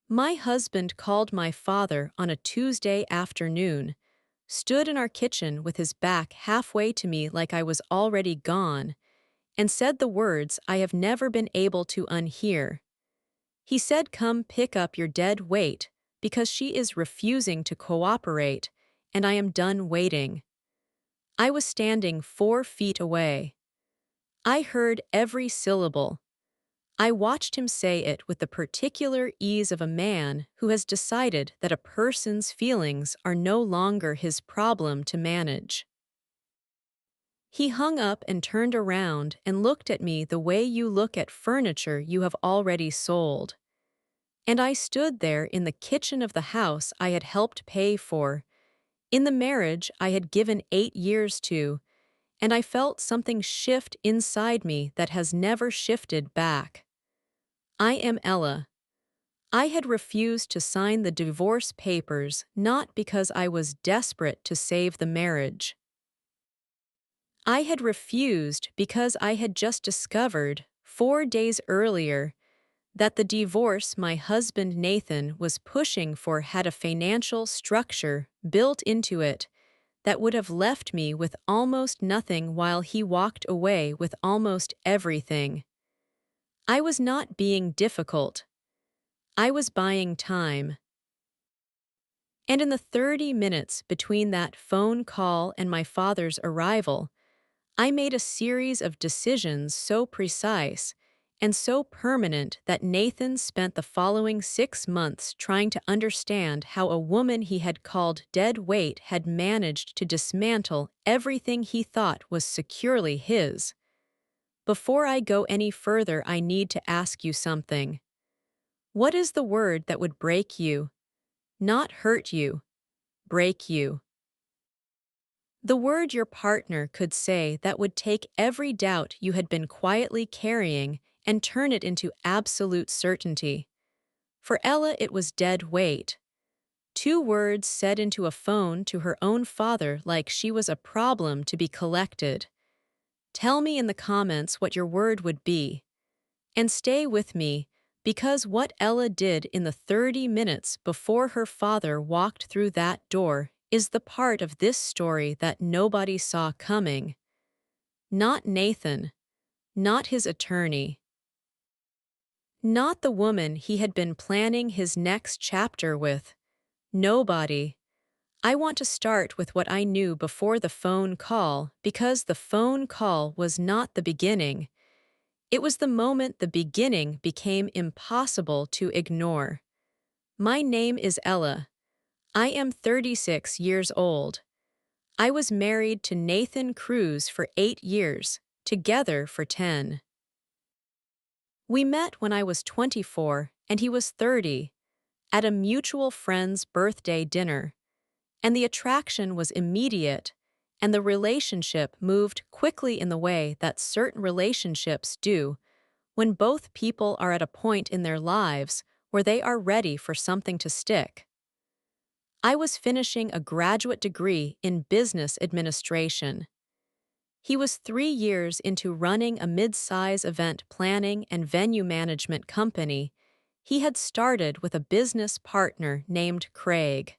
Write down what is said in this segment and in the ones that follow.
My husband called my father on a Tuesday afternoon, stood in our kitchen with his back halfway to me like I was already gone, and said the words I have never been able to unhear. He said, "Come pick up your dead weight, because she is refusing to cooperate, and I am done waiting." I was standing 4 feet away. I heard every syllable. I watched him say it with the particular ease of a man who has decided that a person's feelings are no longer his problem to manage. He hung up and turned around and looked at me the way you look at furniture you have already sold. And I stood there in the kitchen of the house I had helped pay for, in the marriage I had given 8 years to, and I felt something shift inside me that has never shifted back. I am Ella. I had refused to sign the divorce papers not because I was desperate to save the marriage. I had refused because I had just discovered, 4 days earlier, that the divorce my husband Nathan was pushing for had a financial structure built into it that would have left me with almost nothing while he walked away with almost everything. I was not being difficult. I was buying time. And in the 30 minutes between that phone call and my father's arrival, I made a series of decisions so precise and so permanent that Nathan spent the following 6 months trying to understand how a woman he had called dead weight had managed to dismantle everything he thought was securely his. Before I go any further, I need to ask you something. What is the word that would break you? Not hurt you, break you. The word your partner could say that would take every doubt you had been quietly carrying and turn it into absolute certainty. For Ella, it was dead weight. 2 words said into a phone to her own father like she was a problem to be collected. Tell me in the comments what your word would be. And stay with me, because what Ella did in the 30 minutes before her father walked through that door is the part of this story that nobody saw coming. Not Nathan, not his attorney, not the woman he had been planning his next chapter with. Nobody. I want to start with what I knew before the phone call, because the phone call was not the beginning. It was the moment the beginning became impossible to ignore. My name is Ella. I am 36 years old. I was married to Nathan Cruz for 8 years, together for 10. We met when I was 24 and he was 30, at a mutual friend's birthday dinner, and the attraction was immediate, and the relationship moved quickly in the way that certain relationships do when both people are at a point in their lives where they are ready for something to stick. I was finishing a graduate degree in business administration. He was 3 years into running a mid-size event planning and venue management company he had started with a business partner named Craig.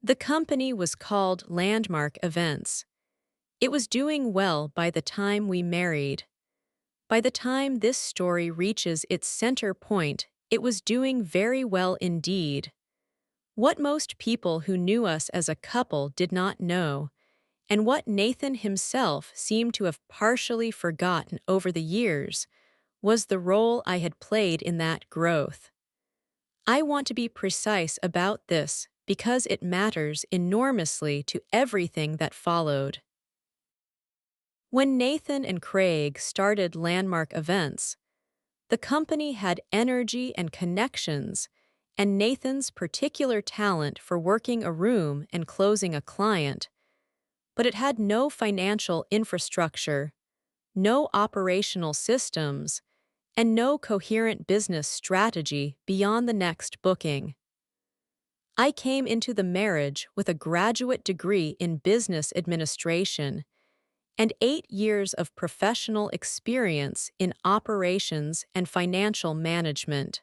The company was called Landmark Events. It was doing well by the time we married. By the time this story reaches its center point, it was doing very well indeed. What most people who knew us as a couple did not know, and what Nathan himself seemed to have partially forgotten over the years, was the role I had played in that growth. I want to be precise about this because it matters enormously to everything that followed. When Nathan and Craig started Landmark Events, the company had energy and connections, and Nathan's particular talent for working a room and closing a client, but it had no financial infrastructure, no operational systems, and no coherent business strategy beyond the next booking. I came into the marriage with a graduate degree in business administration and 8 years of professional experience in operations and financial management.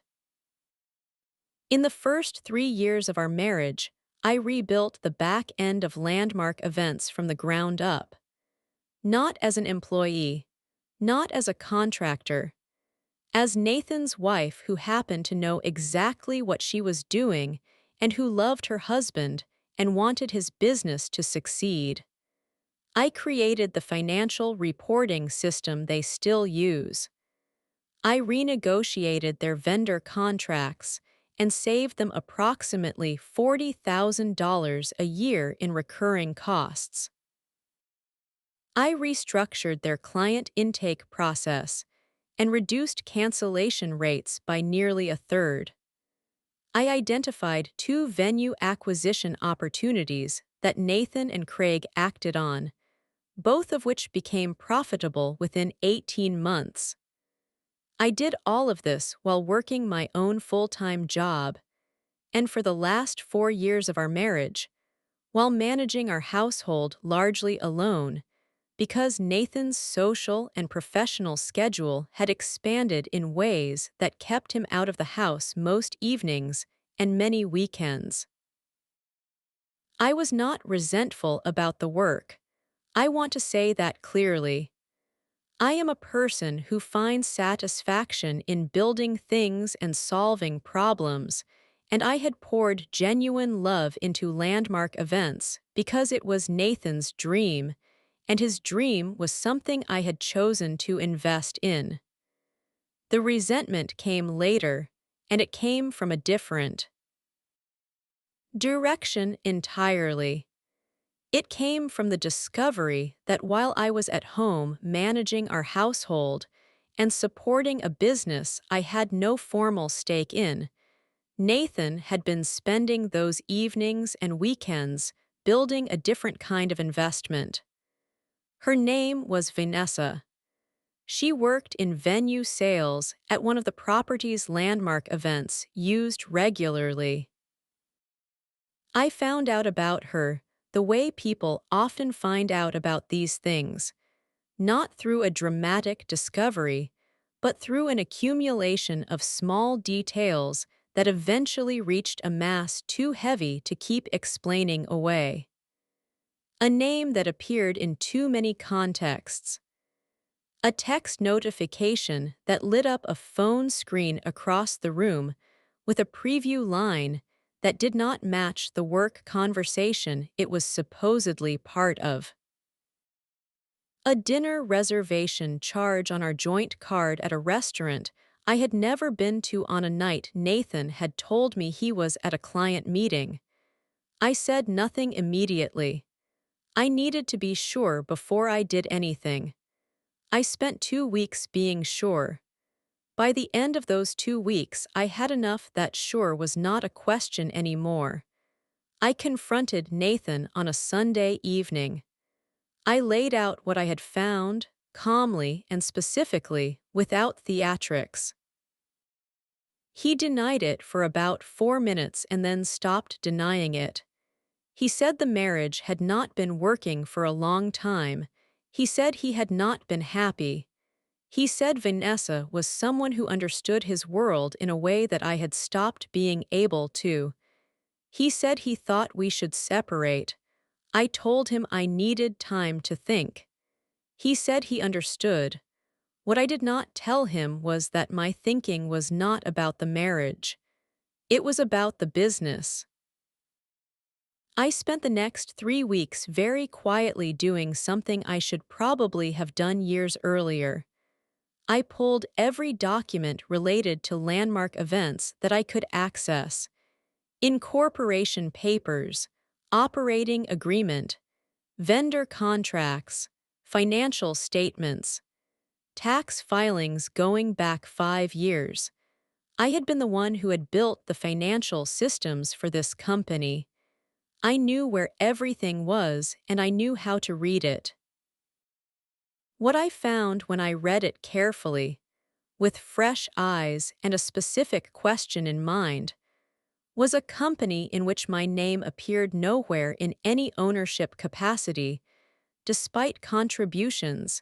In the first 3 years of our marriage, I rebuilt the back end of Landmark Events from the ground up. Not as an employee, not as a contractor, as Nathan's wife who happened to know exactly what she was doing and who loved her husband and wanted his business to succeed. I created the financial reporting system they still use. I renegotiated their vendor contracts and saved them approximately $40,000 a year in recurring costs. I restructured their client intake process and reduced cancellation rates by nearly a third. I identified 2 venue acquisition opportunities that Nathan and Craig acted on, both of which became profitable within 18 months. I did all of this while working my own full-time job, and for the last 4 years of our marriage, while managing our household largely alone, because Nathan's social and professional schedule had expanded in ways that kept him out of the house most evenings and many weekends. I was not resentful about the work. I want to say that clearly. I am a person who finds satisfaction in building things and solving problems, and I had poured genuine love into Landmark Events because it was Nathan's dream, and his dream was something I had chosen to invest in. The resentment came later, and it came from a different direction entirely. It came from the discovery that while I was at home managing our household and supporting a business I had no formal stake in, Nathan had been spending those evenings and weekends building a different kind of investment. Her name was Vanessa. She worked in venue sales at one of the property's Landmark Events used regularly. I found out about her the way people often find out about these things, not through a dramatic discovery, but through an accumulation of small details that eventually reached a mass too heavy to keep explaining away. A name that appeared in too many contexts. A text notification that lit up a phone screen across the room with a preview line that did not match the work conversation it was supposedly part of. A dinner reservation charge on our joint card at a restaurant I had never been to on a night Nathan had told me he was at a client meeting. I said nothing immediately. I needed to be sure before I did anything. I spent 2 weeks being sure. By the end of those 2 weeks, I had enough that sure was not a question anymore. I confronted Nathan on a Sunday evening. I laid out what I had found, calmly and specifically, without theatrics. He denied it for about 4 minutes and then stopped denying it. He said the marriage had not been working for a long time. He said he had not been happy. He said Vanessa was someone who understood his world in a way that I had stopped being able to. He said he thought we should separate. I told him I needed time to think. He said he understood. What I did not tell him was that my thinking was not about the marriage. It was about the business. I spent the next 3 weeks very quietly doing something I should probably have done years earlier. I pulled every document related to Landmark Events that I could access. Incorporation papers, operating agreement, vendor contracts, financial statements, tax filings going back 5 years. I had been the one who had built the financial systems for this company. I knew where everything was and I knew how to read it. What I found when I read it carefully, with fresh eyes and a specific question in mind, was a company in which my name appeared nowhere in any ownership capacity, despite contributions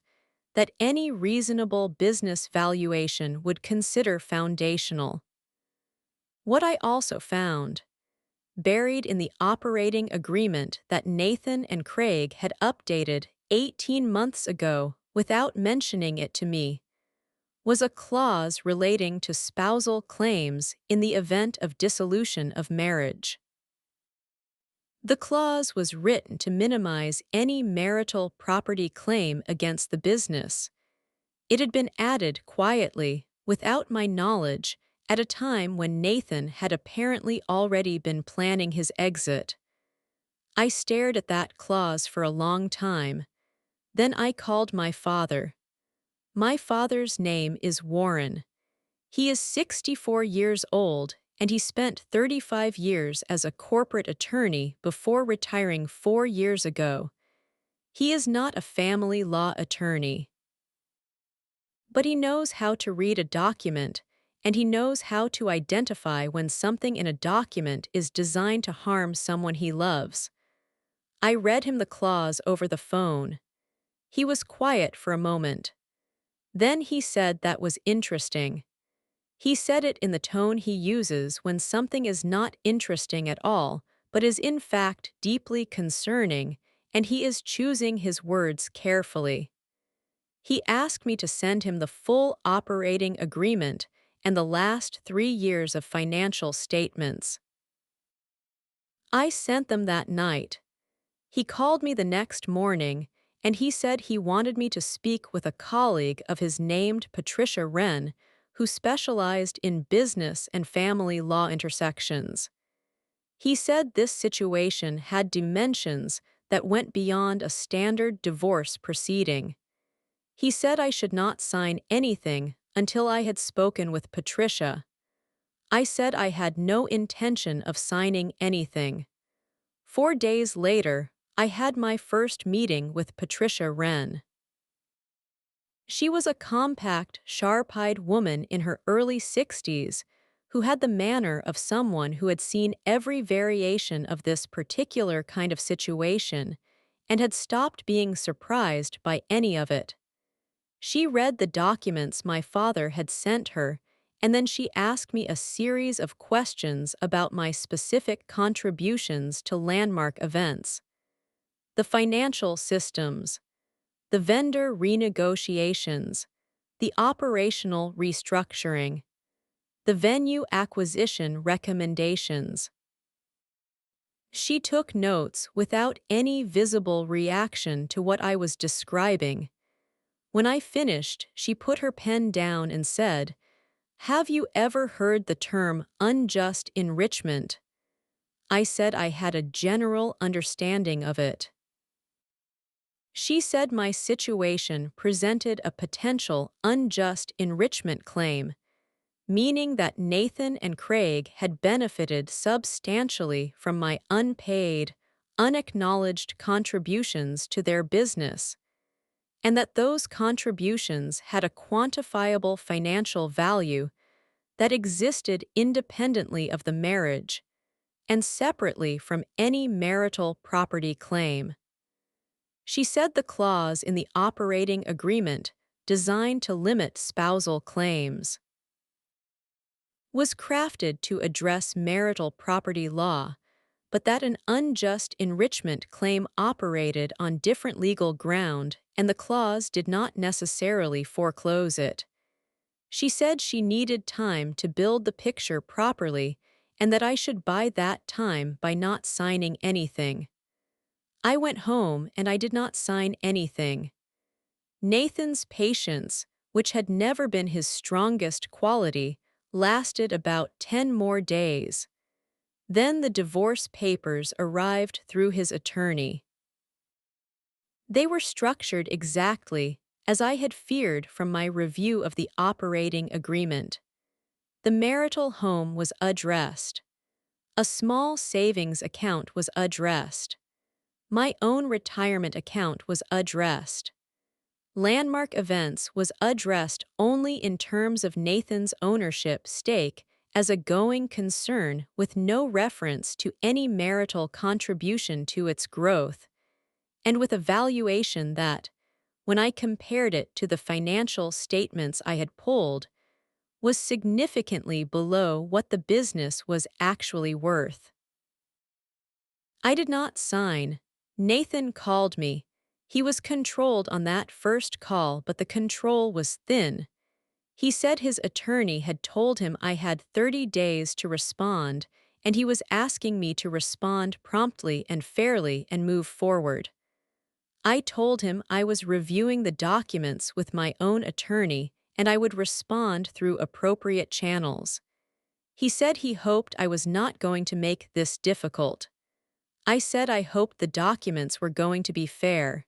that any reasonable business valuation would consider foundational. What I also found, buried in the operating agreement that Nathan and Craig had updated 18 months ago without mentioning it to me, was a clause relating to spousal claims in the event of dissolution of marriage. The clause was written to minimize any marital property claim against the business. It had been added quietly, without my knowledge, at a time when Nathan had apparently already been planning his exit. I stared at that clause for a long time. Then I called my father. My father's name is Warren. He is 64 years old, and he spent 35 years as a corporate attorney before retiring 4 years ago. He is not a family law attorney, but he knows how to read a document, and he knows how to identify when something in a document is designed to harm someone he loves. I read him the clause over the phone. He was quiet for a moment. Then he said that was interesting. He said it in the tone he uses when something is not interesting at all, but is in fact deeply concerning, and he is choosing his words carefully. He asked me to send him the full operating agreement and the last 3 years of financial statements. I sent them that night. He called me the next morning, and he said he wanted me to speak with a colleague of his named Patricia Wren, who specialized in business and family law intersections. He said this situation had dimensions that went beyond a standard divorce proceeding. He said I should not sign anything until I had spoken with Patricia. I said I had no intention of signing anything. 4 days later, I had my first meeting with Patricia Wren. She was a compact, sharp-eyed woman in her early 60s who had the manner of someone who had seen every variation of this particular kind of situation and had stopped being surprised by any of it. She read the documents my father had sent her, and then she asked me a series of questions about my specific contributions to landmark events. The financial systems, the vendor renegotiations, the operational restructuring, the venue acquisition recommendations. She took notes without any visible reaction to what I was describing. When I finished, she put her pen down and said, "Have you ever heard the term unjust enrichment?" I said I had a general understanding of it. She said my situation presented a potential unjust enrichment claim, meaning that Nathan and Craig had benefited substantially from my unpaid, unacknowledged contributions to their business, and that those contributions had a quantifiable financial value that existed independently of the marriage and separately from any marital property claim. She said the clause in the operating agreement, designed to limit spousal claims, was crafted to address marital property law, but that an unjust enrichment claim operated on different legal ground and the clause did not necessarily foreclose it. She said she needed time to build the picture properly and that I should buy that time by not signing anything. I went home and I did not sign anything. Nathan's patience, which had never been his strongest quality, lasted about 10 more days. Then the divorce papers arrived through his attorney. They were structured exactly as I had feared from my review of the operating agreement. The marital home was addressed. A small savings account was addressed. My own retirement account was addressed. Landmark Events was addressed only in terms of Nathan's ownership stake as a going concern with no reference to any marital contribution to its growth, and with a valuation that, when I compared it to the financial statements I had pulled, was significantly below what the business was actually worth. I did not sign. Nathan called me. He was controlled on that first call, but the control was thin. He said his attorney had told him I had 30 days to respond, and he was asking me to respond promptly and fairly and move forward. I told him I was reviewing the documents with my own attorney and I would respond through appropriate channels. He said he hoped I was not going to make this difficult. I said I hoped the documents were going to be fair.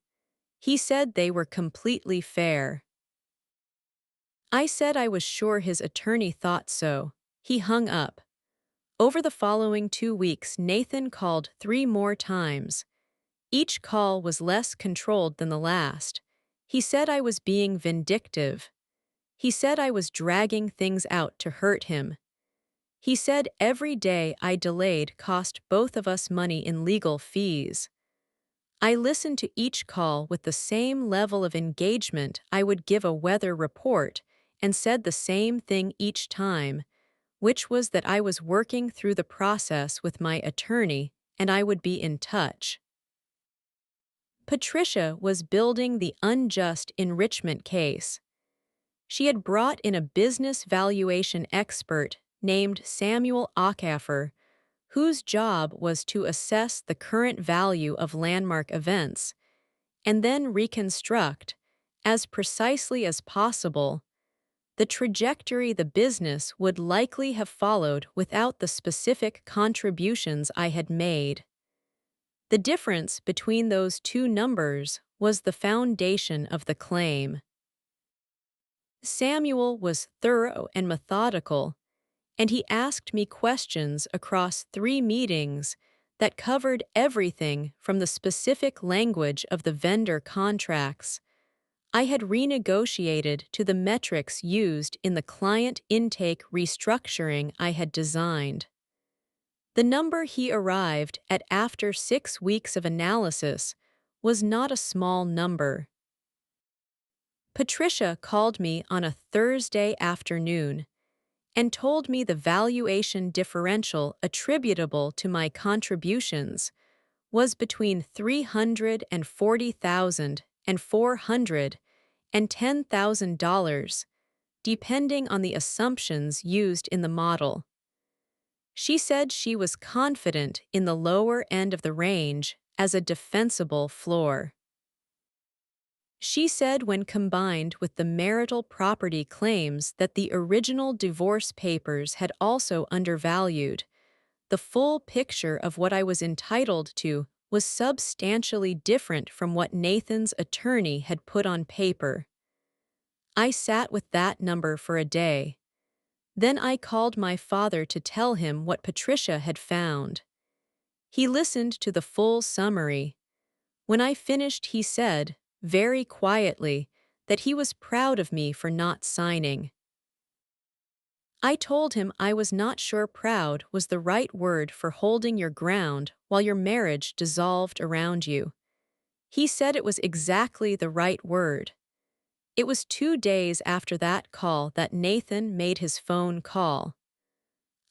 He said they were completely fair. I said I was sure his attorney thought so. He hung up. Over the following 2 weeks, Nathan called 3 more times. Each call was less controlled than the last. He said I was being vindictive. He said I was dragging things out to hurt him. He said every day I delayed cost both of us money in legal fees. I listened to each call with the same level of engagement I would give a weather report and said the same thing each time, which was that I was working through the process with my attorney and I would be in touch. Patricia was building the unjust enrichment case. She had brought in a business valuation expert named Samuel Ackaffer, whose job was to assess the current value of landmark events and then reconstruct, as precisely as possible, the trajectory the business would likely have followed without the specific contributions I had made. The difference between those two numbers was the foundation of the claim. Samuel was thorough and methodical, and he asked me questions across 3 meetings that covered everything from the specific language of the vendor contracts I had renegotiated to the metrics used in the client intake restructuring I had designed. The number he arrived at after 6 weeks of analysis was not a small number. Patricia called me on a Thursday afternoon and told me the valuation differential attributable to my contributions was between $340,000 and $410,000, depending on the assumptions used in the model. She said she was confident in the lower end of the range as a defensible floor. She said when combined with the marital property claims that the original divorce papers had also undervalued, the full picture of what I was entitled to was substantially different from what Nathan's attorney had put on paper. I sat with that number for a day. Then I called my father to tell him what Patricia had found. He listened to the full summary. When I finished, he said, very quietly, that he was proud of me for not signing. I told him I was not sure proud was the right word for holding your ground while your marriage dissolved around you. He said it was exactly the right word. It was 2 days after that call that Nathan made his phone call.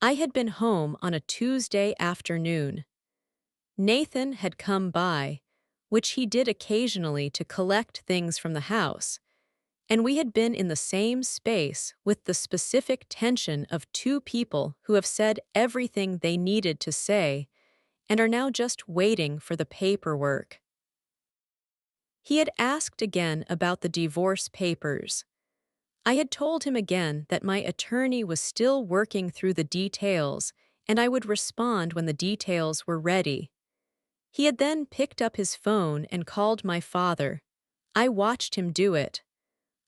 I had been home on a Tuesday afternoon. Nathan had come by, which he did occasionally to collect things from the house, and we had been in the same space with the specific tension of 2 people who have said everything they needed to say and are now just waiting for the paperwork. He had asked again about the divorce papers. I had told him again that my attorney was still working through the details and I would respond when the details were ready. He had then picked up his phone and called my father. I watched him do it.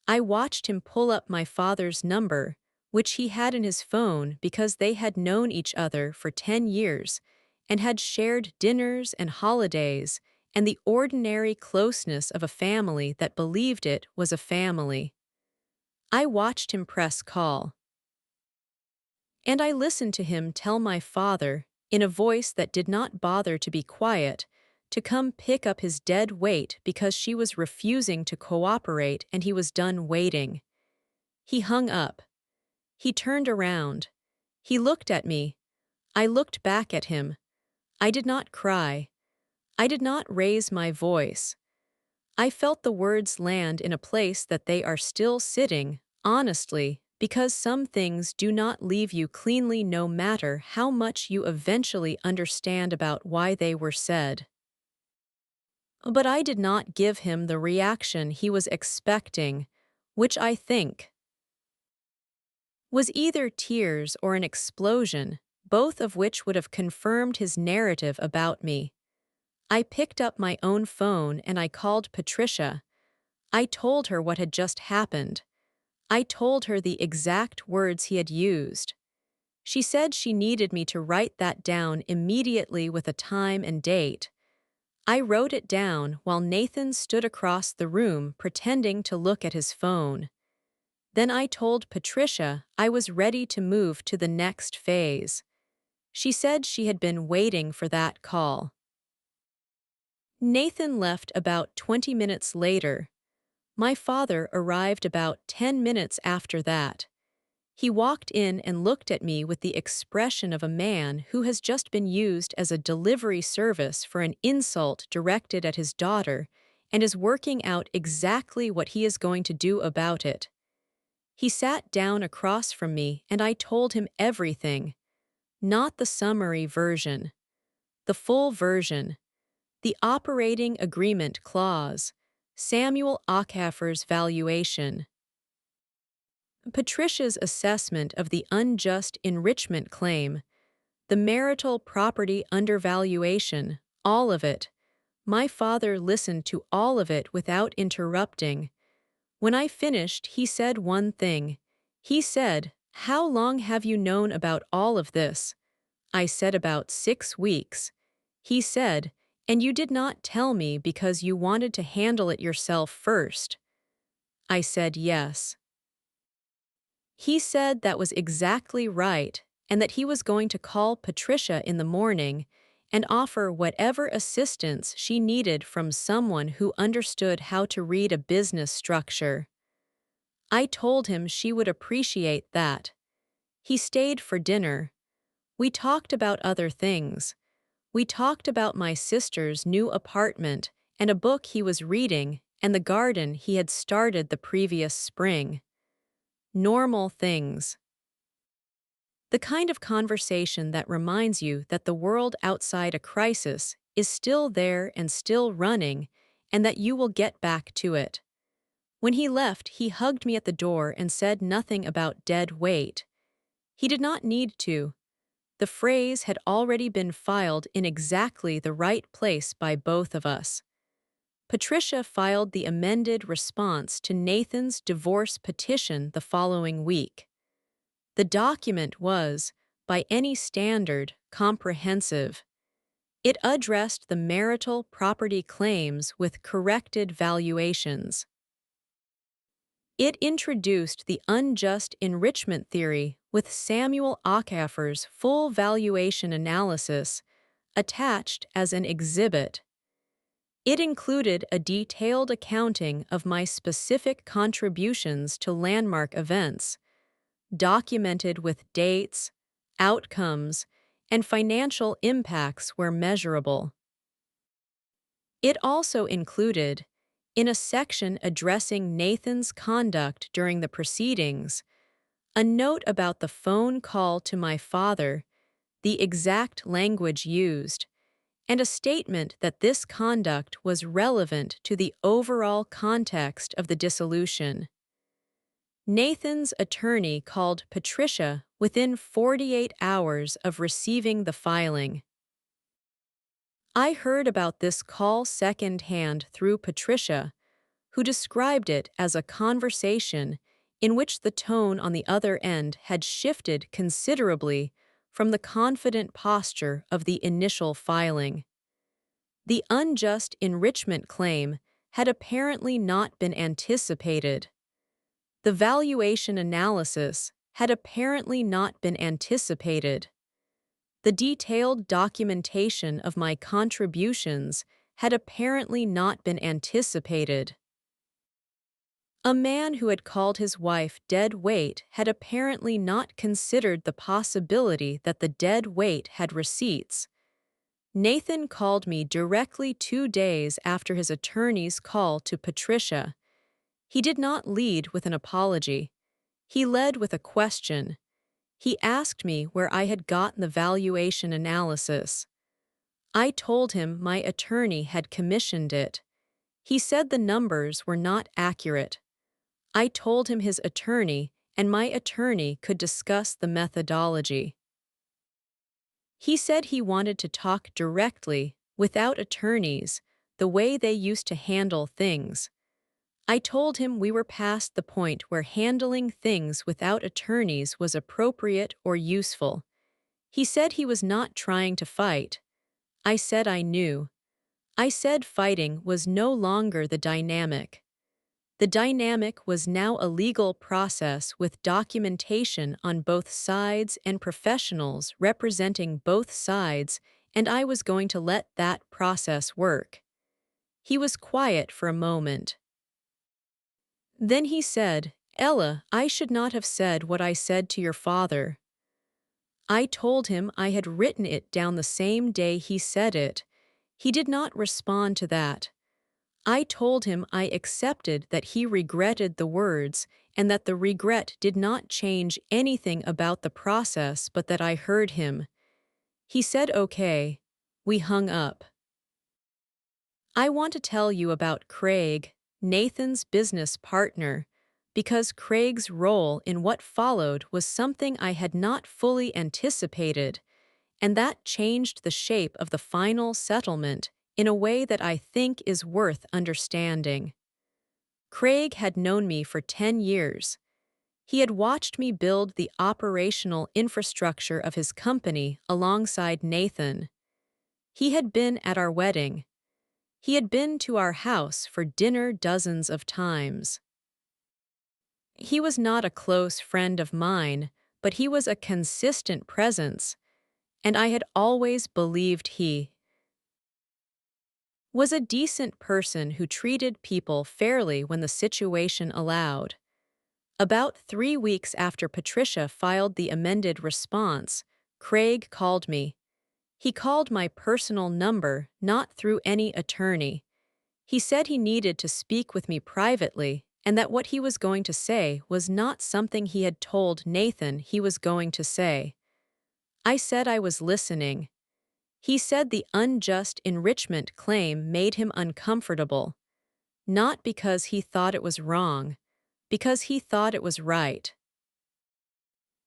I watched him pull up my father's number, which he had in his phone because they had known each other for 10 years and had shared dinners and holidays and the ordinary closeness of a family that believed it was a family. I watched him press call. And I listened to him tell my father, in a voice that did not bother to be quiet, to come pick up his dead weight because she was refusing to cooperate and he was done waiting. He hung up. He turned around. He looked at me. I looked back at him. I did not cry. I did not raise my voice. I felt the words land in a place that they are still sitting, honestly, because some things do not leave you cleanly no matter how much you eventually understand about why they were said. But I did not give him the reaction he was expecting, which I think was either tears or an explosion, both of which would have confirmed his narrative about me. I picked up my own phone and I called Patricia. I told her what had just happened. I told her the exact words he had used. She said she needed me to write that down immediately with a time and date. I wrote it down while Nathan stood across the room pretending to look at his phone. Then I told Patricia I was ready to move to the next phase. She said she had been waiting for that call. Nathan left about 20 minutes later. My father arrived about 10 minutes after that. He walked in and looked at me with the expression of a man who has just been used as a delivery service for an insult directed at his daughter and is working out exactly what he is going to do about it. He sat down across from me and I told him everything. Not the summary version. The full version. The operating agreement clause. Samuel Achafer's valuation. Patricia's assessment of the unjust enrichment claim. The marital property undervaluation. All of it. My father listened to all of it without interrupting. When I finished, he said one thing. He said, "How long have you known about all of this?" I said about 6 weeks. He said, "And you did not tell me because you wanted to handle it yourself first." I said yes. He said that was exactly right and that he was going to call Patricia in the morning and offer whatever assistance she needed from someone who understood how to read a business structure. I told him she would appreciate that. He stayed for dinner. We talked about other things. We talked about my sister's new apartment and a book he was reading and the garden he had started the previous spring. Normal things. The kind of conversation that reminds you that the world outside a crisis is still there and still running and that you will get back to it. When he left, he hugged me at the door and said nothing about dead weight. He did not need to. The phrase had already been filed in exactly the right place by both of us. Patricia filed the amended response to Nathan's divorce petition the following week. The document was, by any standard, comprehensive. It addressed the marital property claims with corrected valuations. It introduced the unjust enrichment theory with Samuel Achafer's full valuation analysis attached as an exhibit. It included a detailed accounting of my specific contributions to landmark events, documented with dates, outcomes, and financial impacts where measurable. It also included, in a section addressing Nathan's conduct during the proceedings, a note about the phone call to my father, the exact language used, and a statement that this conduct was relevant to the overall context of the dissolution. Nathan's attorney called Patricia within 48 hours of receiving the filing. I heard about this call secondhand through Patricia, who described it as a conversation in which the tone on the other end had shifted considerably from the confident posture of the initial filing. The unjust enrichment claim had apparently not been anticipated. The valuation analysis had apparently not been anticipated. The detailed documentation of my contributions had apparently not been anticipated. A man who had called his wife dead weight had apparently not considered the possibility that the dead weight had receipts. Nathan called me directly 2 days after his attorney's call to Patricia. He did not lead with an apology. He led with a question. He asked me where I had gotten the valuation analysis. I told him my attorney had commissioned it. He said the numbers were not accurate. I told him his attorney and my attorney could discuss the methodology. He said he wanted to talk directly, without attorneys, the way they used to handle things. I told him we were past the point where handling things without attorneys was appropriate or useful. He said he was not trying to fight. I said I knew. I said fighting was no longer the dynamic. The dynamic was now a legal process with documentation on both sides and professionals representing both sides, and I was going to let that process work. He was quiet for a moment. Then he said, "Ella, I should not have said what I said to your father." I told him I had written it down the same day he said it. He did not respond to that. I told him I accepted that he regretted the words and that the regret did not change anything about the process but that I heard him. He said okay. We hung up. I want to tell you about Craig, Nathan's business partner, because Craig's role in what followed was something I had not fully anticipated, and that changed the shape of the final settlement in a way that I think is worth understanding. Craig had known me for 10 years. He had watched me build the operational infrastructure of his company alongside Nathan. He had been at our wedding. He had been to our house for dinner dozens of times. He was not a close friend of mine, but he was a consistent presence, and I had always believed he was a decent person who treated people fairly when the situation allowed. About 3 weeks after Patricia filed the amended response, Craig called me. He called my personal number, not through any attorney. He said he needed to speak with me privately and that what he was going to say was not something he had told Nathan he was going to say. I said I was listening. He said the unjust enrichment claim made him uncomfortable, not because he thought it was wrong, because he thought it was right.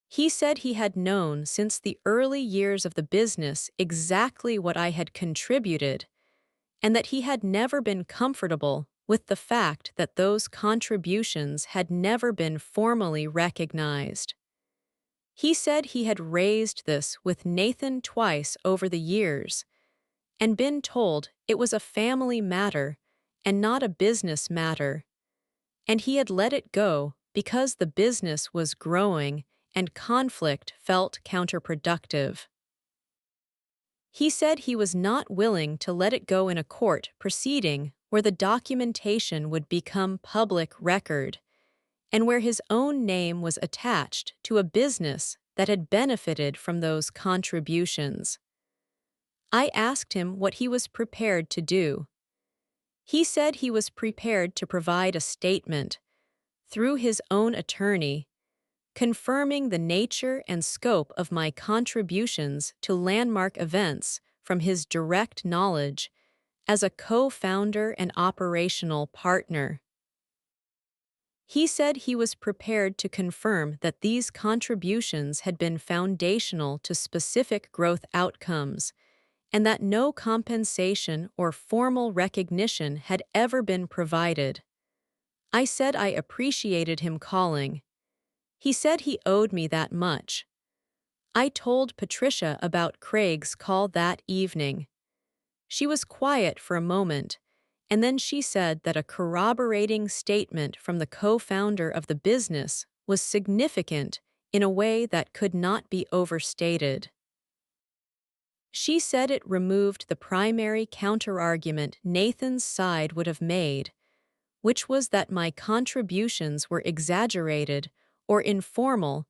He said he had known since the early years of the business exactly what I had contributed, and that he had never been comfortable with the fact that those contributions had never been formally recognized. He said he had raised this with Nathan twice over the years and been told it was a family matter and not a business matter, and he had let it go because the business was growing and conflict felt counterproductive. He said he was not willing to let it go in a court proceeding where the documentation would become public record, and where his own name was attached to a business that had benefited from those contributions. I asked him what he was prepared to do. He said he was prepared to provide a statement, through his own attorney, confirming the nature and scope of my contributions to landmark events from his direct knowledge as a co-founder and operational partner. He said he was prepared to confirm that these contributions had been foundational to specific growth outcomes, and that no compensation or formal recognition had ever been provided. I said I appreciated him calling. He said he owed me that much. I told Patricia about Craig's call that evening. She was quiet for a moment, and then she said that a corroborating statement from the co-founder of the business was significant in a way that could not be overstated. She said it removed the primary counterargument Nathan's side would have made, which was that my contributions were exaggerated or informal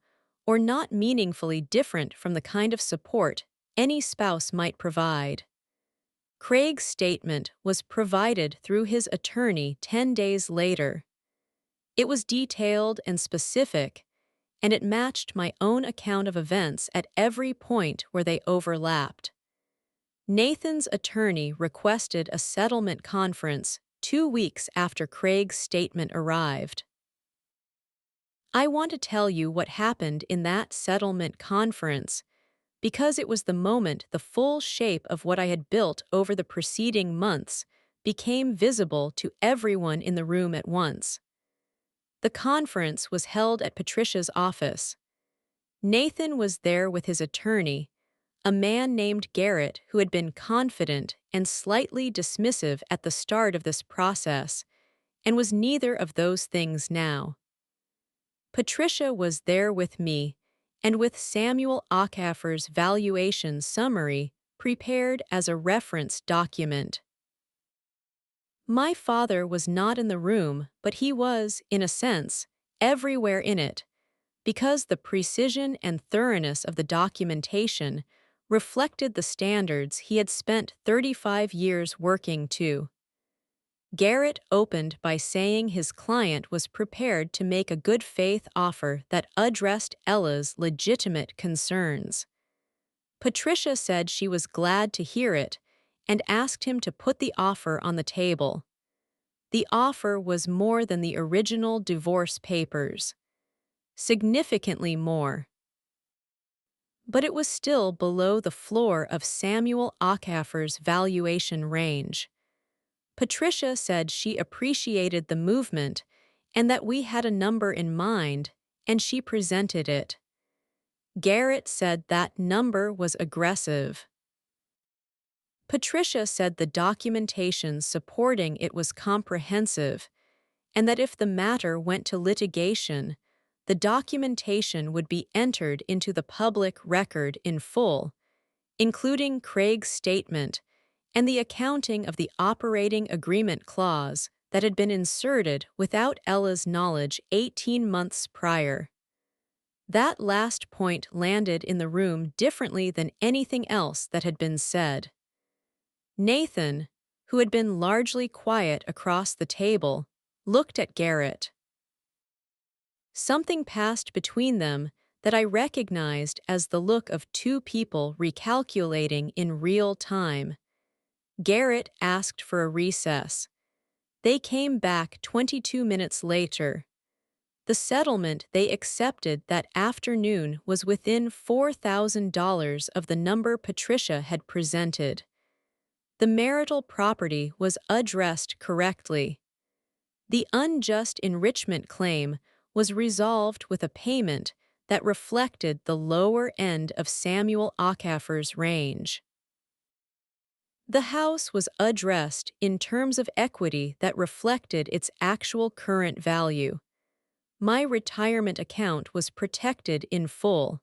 or not meaningfully different from the kind of support any spouse might provide. Craig's statement was provided through his attorney 10 days later. It was detailed and specific, and it matched my own account of events at every point where they overlapped. Nathan's attorney requested a settlement conference 2 weeks after Craig's statement arrived. I want to tell you what happened in that settlement conference because it was the moment the full shape of what I had built over the preceding months became visible to everyone in the room at once. The conference was held at Patricia's office. Nathan was there with his attorney, a man named Garrett who had been confident and slightly dismissive at the start of this process, and was neither of those things now. Patricia was there with me, and with Samuel Achafer's valuation summary prepared as a reference document. My father was not in the room, but he was, in a sense, everywhere in it, because the precision and thoroughness of the documentation reflected the standards he had spent 35 years working to. Garrett opened by saying his client was prepared to make a good faith offer that addressed Ella's legitimate concerns. Patricia said she was glad to hear it and asked him to put the offer on the table. The offer was more than the original divorce papers. Significantly more. But it was still below the floor of Samuel Achafer's valuation range. Patricia said she appreciated the movement and that we had a number in mind, and she presented it. Garrett said that number was aggressive. Patricia said the documentation supporting it was comprehensive, and that if the matter went to litigation, the documentation would be entered into the public record in full, including Craig's statement and the accounting of the operating agreement clause that had been inserted without Ella's knowledge 18 months prior. That last point landed in the room differently than anything else that had been said. Nathan, who had been largely quiet across the table, looked at Garrett. Something passed between them that I recognized as the look of two people recalculating in real time. Garrett asked for a recess. They came back 22 minutes later. The settlement they accepted that afternoon was within $4,000 of the number Patricia had presented. The marital property was addressed correctly. The unjust enrichment claim was resolved with a payment that reflected the lower end of Samuel Achafer's range. The house was addressed in terms of equity that reflected its actual current value. My retirement account was protected in full.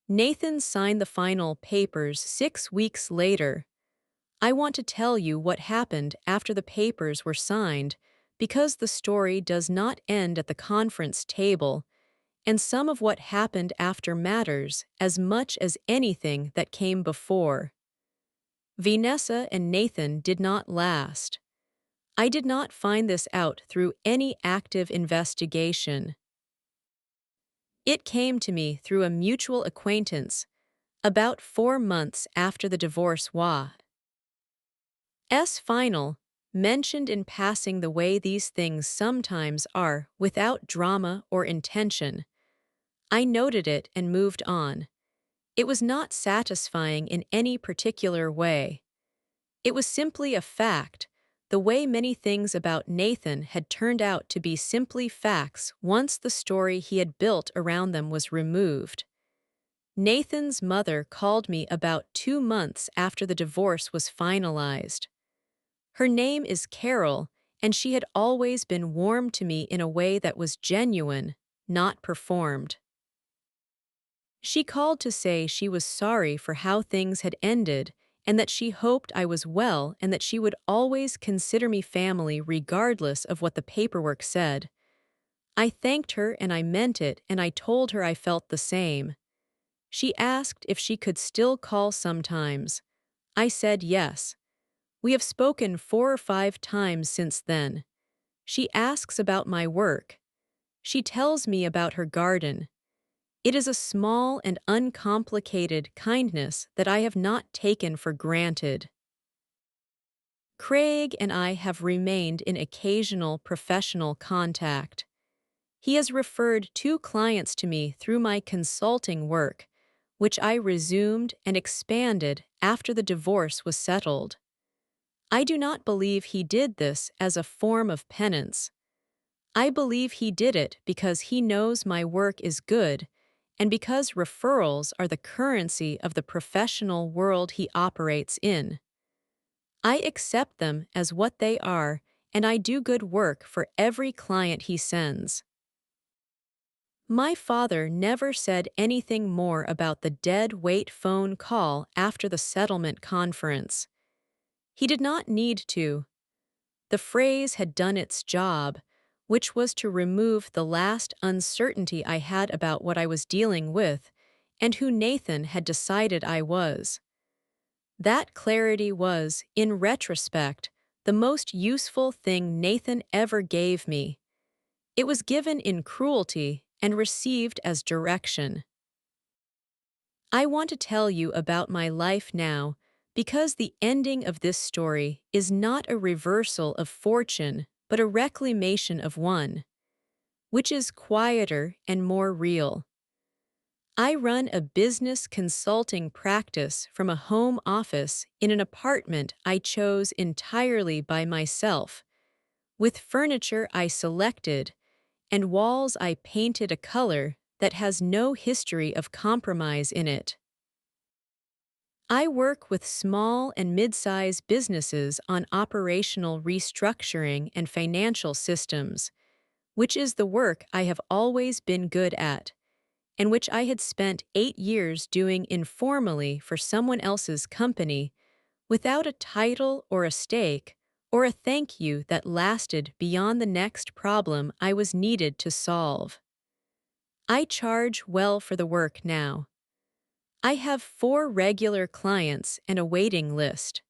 Nathan signed the final papers 6 weeks later. I want to tell you what happened after the papers were signed because the story does not end at the conference table, and some of what happened after matters as much as anything that came before. Vanessa and Nathan did not last. I did not find this out through any active investigation. It came to me through a mutual acquaintance about 4 months after the divorce was final, mentioned in passing the way these things sometimes are without drama or intention. I noted it and moved on. It was not satisfying in any particular way. It was simply a fact, the way many things about Nathan had turned out to be simply facts once the story he had built around them was removed. Nathan's mother called me about 2 months after the divorce was finalized. Her name is Carol, and she had always been warm to me in a way that was genuine, not performed. She called to say she was sorry for how things had ended and that she hoped I was well and that she would always consider me family regardless of what the paperwork said. I thanked her and I meant it, and I told her I felt the same. She asked if she could still call sometimes. I said yes. We have spoken 4 or 5 times since then. She asks about my work. She tells me about her garden. It is a small and uncomplicated kindness that I have not taken for granted. Craig and I have remained in occasional professional contact. He has referred 2 clients to me through my consulting work, which I resumed and expanded after the divorce was settled. I do not believe he did this as a form of penance. I believe he did it because he knows my work is good and because referrals are the currency of the professional world he operates in. I accept them as what they are, and I do good work for every client he sends. My father never said anything more about the dead weight phone call after the settlement conference. He did not need to. The phrase had done its job, which was to remove the last uncertainty I had about what I was dealing with and who Nathan had decided I was. That clarity was, in retrospect, the most useful thing Nathan ever gave me. It was given in cruelty and received as direction. I want to tell you about my life now because the ending of this story is not a reversal of fortune but a reclamation of one, which is quieter and more real. I run a business consulting practice from a home office in an apartment I chose entirely by myself, with furniture I selected and walls I painted a color that has no history of compromise in it. I work with small and mid-size businesses on operational restructuring and financial systems, which is the work I have always been good at, and which I had spent 8 years doing informally for someone else's company, without a title or a stake, or a thank you that lasted beyond the next problem I was needed to solve. I charge well for the work now. I have 4 regular clients and a waiting list.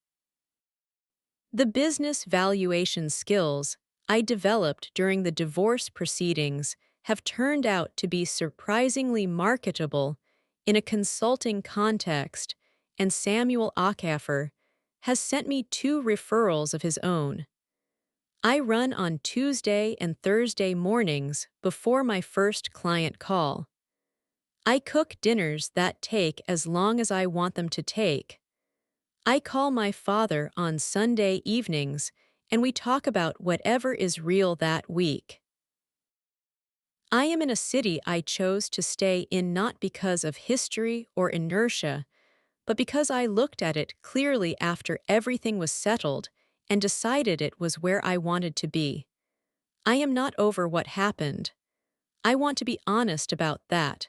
The business valuation skills I developed during the divorce proceedings have turned out to be surprisingly marketable in a consulting context, and Samuel Ackaffer has sent me 2 referrals of his own. I run on Tuesday and Thursday mornings before my first client call. I cook dinners that take as long as I want them to take. I call my father on Sunday evenings and we talk about whatever is real that week. I am in a city I chose to stay in not because of history or inertia, but because I looked at it clearly after everything was settled and decided it was where I wanted to be. I am not over what happened. I want to be honest about that.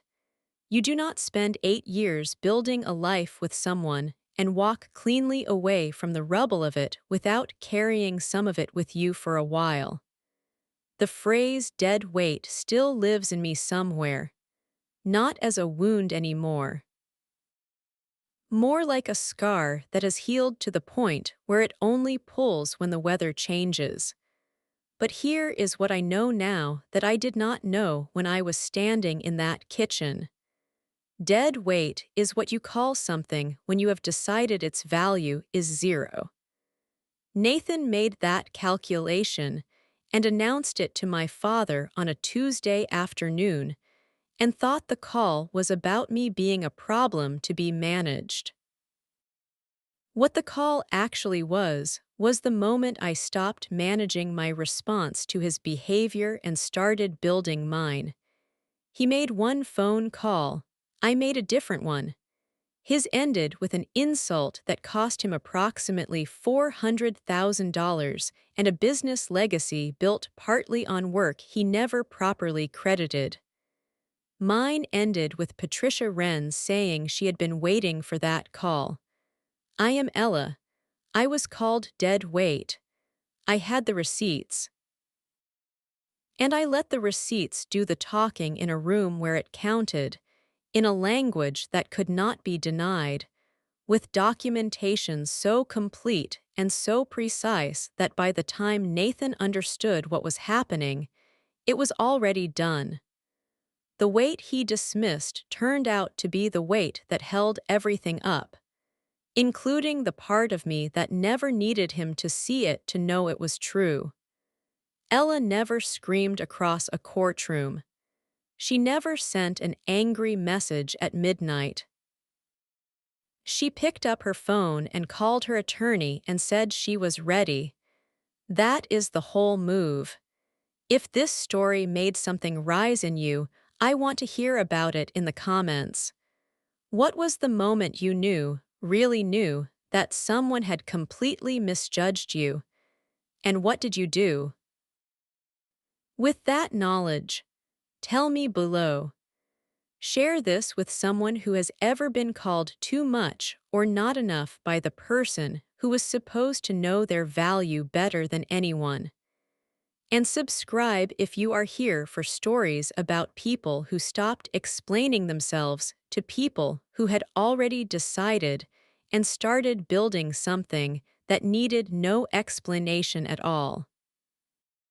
You do not spend 8 years building a life with someone and walk cleanly away from the rubble of it without carrying some of it with you for a while. The phrase dead weight still lives in me somewhere, not as a wound anymore. More like a scar that has healed to the point where it only pulls when the weather changes. But here is what I know now that I did not know when I was standing in that kitchen. Dead weight is what you call something when you have decided its value is 0. Nathan made that calculation and announced it to my father on a Tuesday afternoon and thought the call was about me being a problem to be managed. What the call actually was the moment I stopped managing my response to his behavior and started building mine. He made 1 phone call. I made a different one. His ended with an insult that cost him approximately $400,000 and a business legacy built partly on work he never properly credited. Mine ended with Patricia Wren saying she had been waiting for that call. I am Ella. I was called dead weight. I had the receipts. And I let the receipts do the talking in a room where it counted, in a language that could not be denied, with documentation so complete and so precise that by the time Nathan understood what was happening, it was already done. The weight he dismissed turned out to be the weight that held everything up, including the part of me that never needed him to see it to know it was true. Ella never screamed across a courtroom. She never sent an angry message at midnight. She picked up her phone and called her attorney and said she was ready. That is the whole move. If this story made something rise in you, I want to hear about it in the comments. What was the moment you knew, really knew, that someone had completely misjudged you? And what did you do? With that knowledge, tell me below. Share this with someone who has ever been called too much or not enough by the person who was supposed to know their value better than anyone. And subscribe if you are here for stories about people who stopped explaining themselves to people who had already decided and started building something that needed no explanation at all.